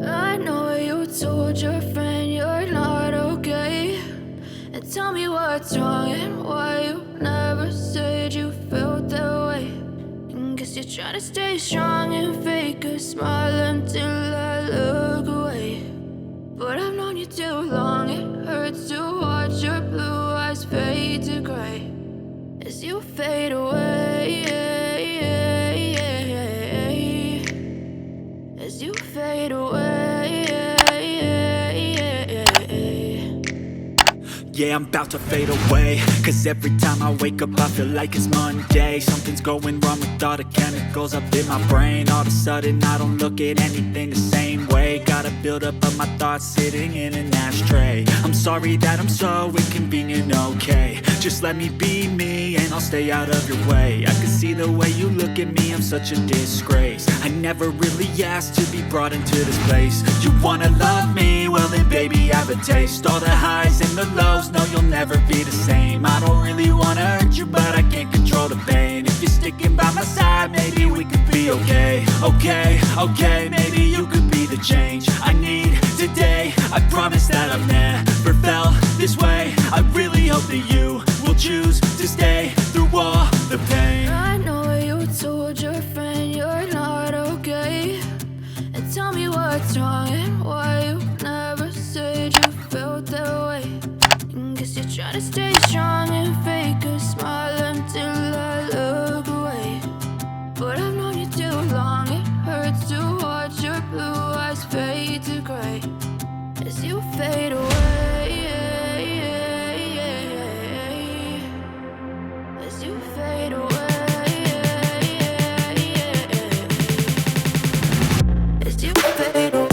I know you told your friend you're not okay, and tell me what's wrong and why you never said you felt that way. And guess you're trying to stay strong and fake a smile until I look away. But I've known you too long, it hurts to watch your blue eyes fade to gray as you fade away, as you fade away. Yeah, I'm about to fade away, cause every time I wake up I feel like it's Monday. Something's going wrong with all the chemicals up in my brain. All of a sudden I don't look at anything the same way. Got a buildup of my thoughts sitting in an ashtray. I'm sorry that I'm so inconvenient, okay. Just let me be me and I'll stay out of your way. I can see the way you look at me, I'm such a disgrace. I never really asked to be brought into this place. You wanna love me? Well then baby I have a taste. All the highs and the lows, no you'll never be the same. I don't really wanna hurt you but I can't control the pain. If you're sticking by my side maybe we could be okay. Okay, maybe you could be the change I need today. I promise that I've never felt this way. I really hope that you will choose to stay through all the pain. I know you told your friend you're not okay, and tell me what's wrong and why you never said you felt that way. And guess you're trying to stay strong and fake a smile until I look away. But I've known you too long, it hurts to watch your blue eyes fade to gray as you fade away, as you fade away, as you fade away.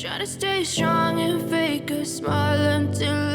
Trying to stay strong and fake a smile until